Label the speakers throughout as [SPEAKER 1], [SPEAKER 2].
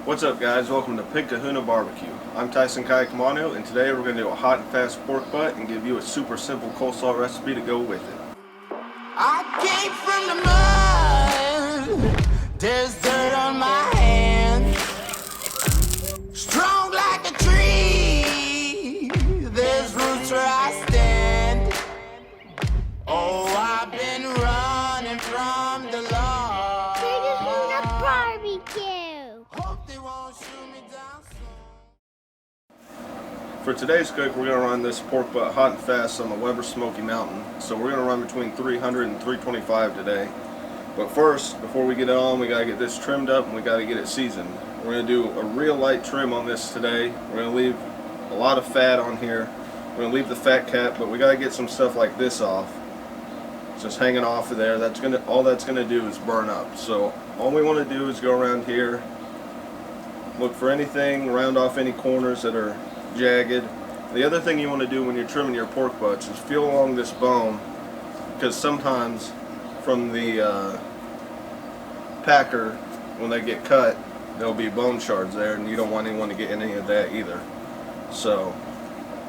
[SPEAKER 1] What's up, guys? Welcome to Pig Kahuna Barbecue. I'm Tyson Kai Kamano, and today we're going to do a hot and fast pork butt and give you a super simple coleslaw recipe to go with it.
[SPEAKER 2] I came from the mud, there's dirt on my hands. Strong like a tree, there's roots where I stand. Oh, I've been running from the law.
[SPEAKER 3] Pig Kahuna Barbecue.
[SPEAKER 2] Hope they won't shoot me down soon.
[SPEAKER 1] For today's cook, we're going to run this pork butt hot and fast on the Weber Smoky Mountain. So we're going to run between 300 and 325 today. But first, before we get it on, we got to get this trimmed up and we got to get it seasoned. We're going to do a real light trim on this today. We're going to leave a lot of fat on here. We're going to leave the fat cap, but we got to get some stuff like this off. It's just hanging off of there. All that's going to do is burn up. So all we want to do is go around here, look for anything, round off any corners that are jagged. The other thing you want to do when you're trimming your pork butts is feel along this bone, because sometimes from the packer, when they get cut, there'll be bone shards there, and you don't want anyone to get any of that either. So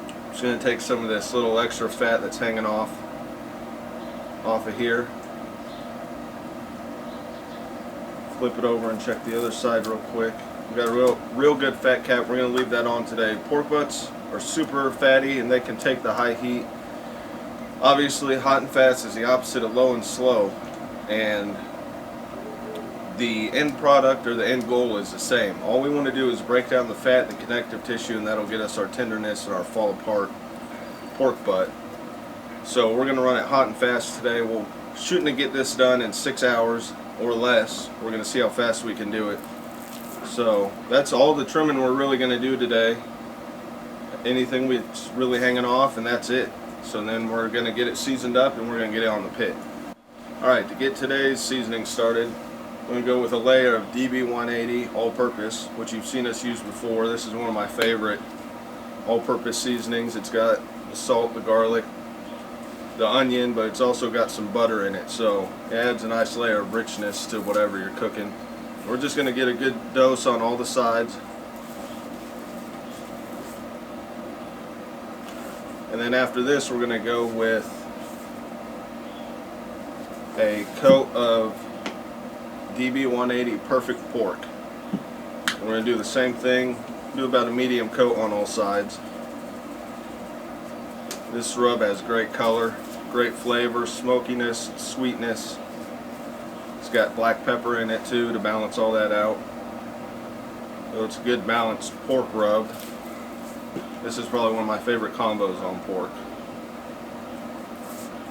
[SPEAKER 1] I'm just going to take some of this little extra fat that's hanging off of here, flip it over and check the other side real quick. We got a real good fat cap. We're going to leave that on today. Pork butts are super fatty and they can take the high heat. Obviously, hot and fast is the opposite of low and slow, and the end product or the end goal is the same. All we want to do is break down the fat and the connective tissue, and that'll get us our tenderness and our fall apart pork butt. So we're going to run it hot and fast today. We're shooting to get this done in 6 hours or less. We're going to see how fast we can do it. So that's all the trimming we're really going to do today. Anything that's really hanging off, and that's it. So then we're going to get it seasoned up and we're going to get it on the pit. Alright, to get today's seasoning started, I'm going to go with a layer of Tbs 180 all-purpose, which you've seen us use before. This is one of my favorite all-purpose seasonings. It's got the salt, the garlic, the onion, but it's also got some butter in it, so it adds a nice layer of richness to whatever you're cooking. We're just going to get a good dose on all the sides, and then after this we're going to go with a coat of Tbs 180 perfect pork. We're going to do the same thing, do about a medium coat on all sides. This rub has great color, great flavor, smokiness, sweetness. It's got black pepper in it too to balance all that out. So it's a good balanced pork rub. This is probably one of my favorite combos on pork.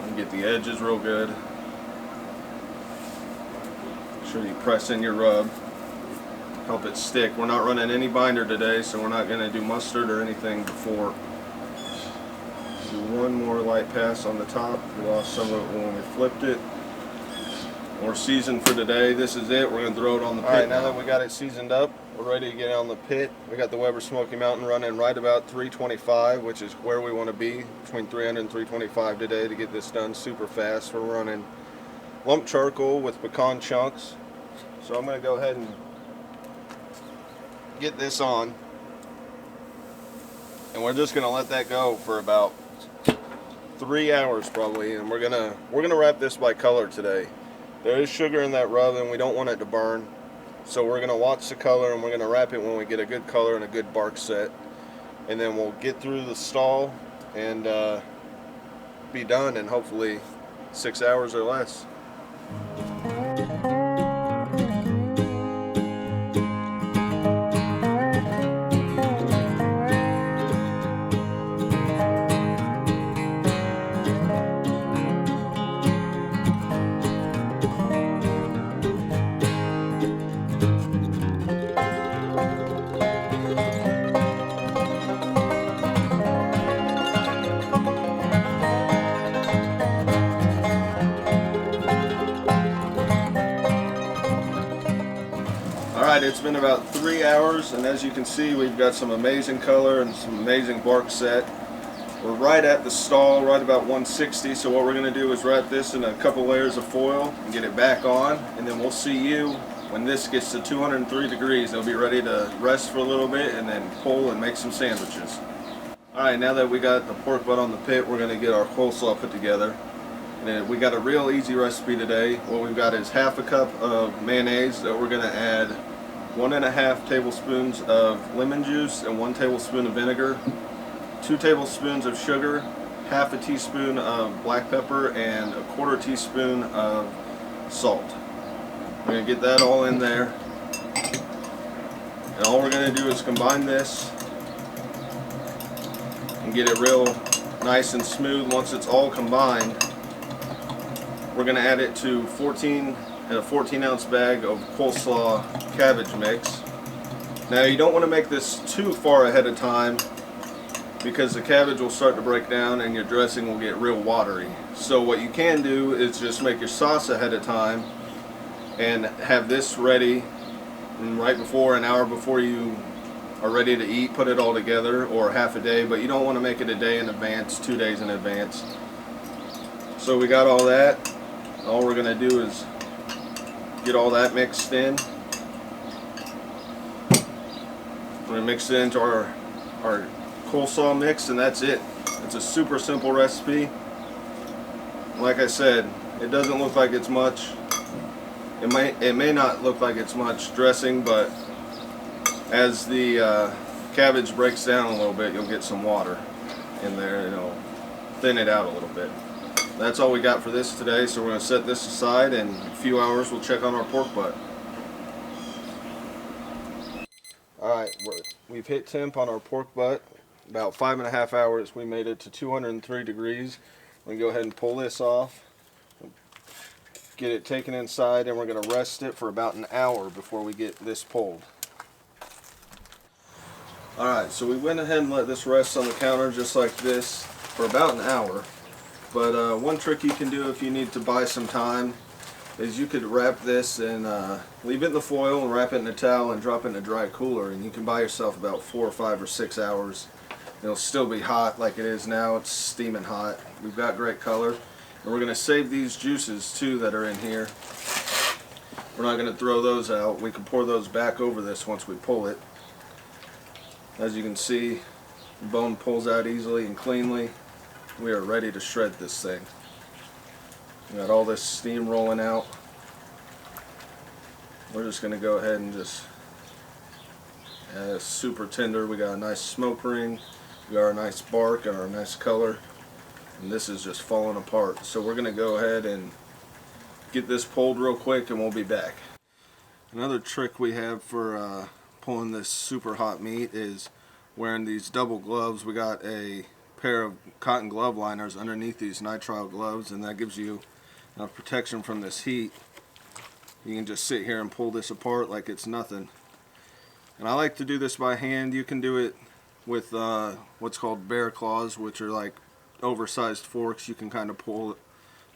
[SPEAKER 1] And get the edges real good. Make sure you press in your rub. Help it stick. We're not running any binder today, so we're not going to do mustard or anything before. Do one more light pass on the top. We lost some of it when we flipped it. We're seasoned for today. This is it. We're going to throw it on the pit. Alright, now that we got it seasoned up, we're ready to get it on the pit. We got the Weber Smoky Mountain running right about 325, which is where we want to be, between 300 and 325 today to get this done super fast. We're running lump charcoal with pecan chunks. So I'm going to go ahead and get this on. And we're just going to let that go for about 3 hours probably, and we're gonna wrap this by color today. There is sugar in that rub and we don't want it to burn, so we're gonna watch the color and we're gonna wrap it when we get a good color and a good bark set, and then we'll get through the stall and be done in hopefully 6 hours or less. Alright, it's been about 3 hours, and as you can see, we've got some amazing color and some amazing bark set. We're right at the stall, right about 160, so what we're going to do is wrap this in a couple layers of foil and get it back on, and then we'll see you When this gets to 203 degrees, they'll be ready to rest for a little bit and then pull and make some sandwiches. Alright, now that we got the pork butt on the pit, we're going to get our coleslaw put together. And we got a real easy recipe today. What we've got is half a cup of mayonnaise that we're going to add 1.5 tablespoons of lemon juice and 1 tablespoon of vinegar, 2 tablespoons of sugar, half a teaspoon of black pepper, and a 1/4 teaspoon of salt. We're going to get that all in there. And all we're going to do is combine this and get it real nice and smooth. Once it's all combined, we're going to add it to a 14-ounce bag of coleslaw cabbage mix. Now you don't want to make this too far ahead of time because the cabbage will start to break down and your dressing will get real watery. So what you can do is just make your sauce ahead of time and have this ready right before, an hour before you are ready to eat. Put it all together, or half a day, but you don't want to make it a day in advance, 2 days in advance. So we got all that. All we're going to do is get all that mixed in. We're going to mix it into our coleslaw mix, and that's it. It's a super simple recipe. Like I said, it doesn't look like it's much. It may not look like it's much dressing, but as the cabbage breaks down a little bit, you'll get some water in there. It'll thin it out a little bit. That's all we got for this today, so we're going to set this aside, and in a few hours we'll check on our pork butt. Alright, we've hit temp on our pork butt. About 5.5 hours. We made it to 203 degrees. We're going to go ahead and pull this off, get it taken inside, and we're going to rest it for about an hour before we get this pulled. Alright, so we went ahead and let this rest on the counter just like this for about an hour. But one trick you can do if you need to buy some time is you could wrap this and leave it in the foil and wrap it in a towel and drop it in a dry cooler, and you can buy yourself about 4 or 5 or 6 hours. It'll still be hot like it is now. It's steaming hot. We've got great color. And we're going to save these juices too that are in here. We're not going to throw those out. We can pour those back over this once we pull it. As you can see, the bone pulls out easily and cleanly. We are ready to shred this thing. We got all this steam rolling out. We're just going to go ahead and just, it's super tender. We got a nice smoke ring. We got our nice bark and our nice color. And this is just falling apart. So we're going to go ahead and get this pulled real quick, and we'll be back. Another trick we have for pulling this super hot meat is wearing these double gloves. We got a pair of cotton glove liners underneath these nitrile gloves, and that gives you enough protection from this heat. You can just sit here and pull this apart like it's nothing. And I like to do this by hand. You can do it with what's called bear claws, which are like oversized forks. You can kind of pull it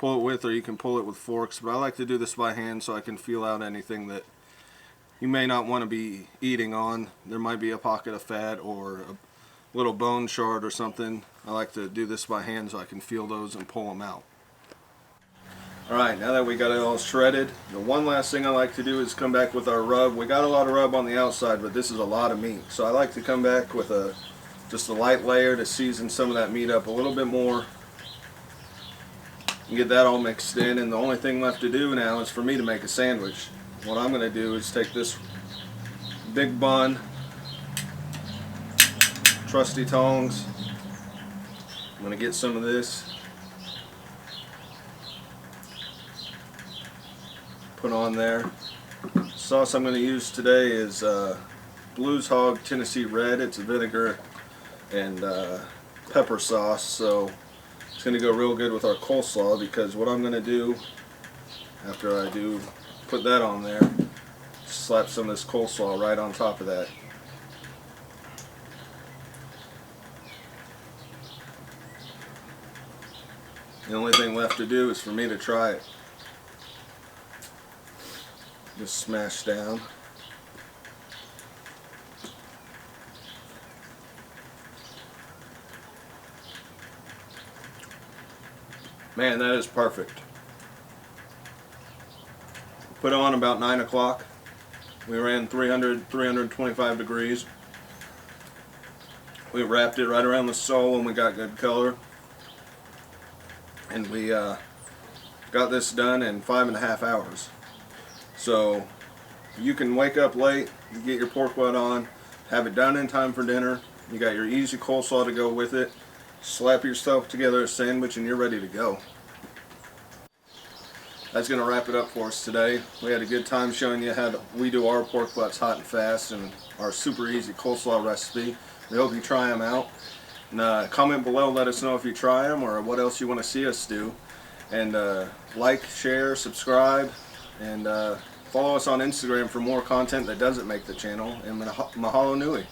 [SPEAKER 1] with, or you can pull it with forks, but I like to do this by hand so I can feel out anything that you may not want to be eating on. There might be a pocket of fat or a little bone shard or something. I like to do this by hand so I can feel those and pull them out. Alright, now that we got it all shredded, the one last thing I like to do is come back with our rub. We got a lot of rub on the outside, but this is a lot of meat. So I like to come back with just a light layer to season some of that meat up a little bit more. And get that all mixed in, and the only thing left to do now is for me to make a sandwich. What I'm going to do is take this big bun, trusty tongs. I'm going to get some of this, put on there. The sauce I'm going to use today is Blues Hog Tennessee Red. It's a vinegar and pepper sauce, so it's going to go real good with our coleslaw, because what I'm going to do after I do put that on there, slap some of this coleslaw right on top of that. The only thing left to do is for me to try it. Just smash down. Man, that is perfect. Put on about 9 o'clock. We ran 325 degrees. We wrapped it right around the sole and we got good color. And we got this done in 5.5 hours. So you can wake up late, you get your pork butt on, have it done in time for dinner. You got your easy coleslaw to go with it. Slap yourself together a sandwich and you're ready to go. That's going to wrap it up for us today. We had a good time showing you how we do our pork butts hot and fast and our super easy coleslaw recipe. We hope you try them out. And comment below, let us know if you try them or what else you want to see us do. And like, share, subscribe, and follow us on Instagram for more content that doesn't make the channel. And mahalo nui.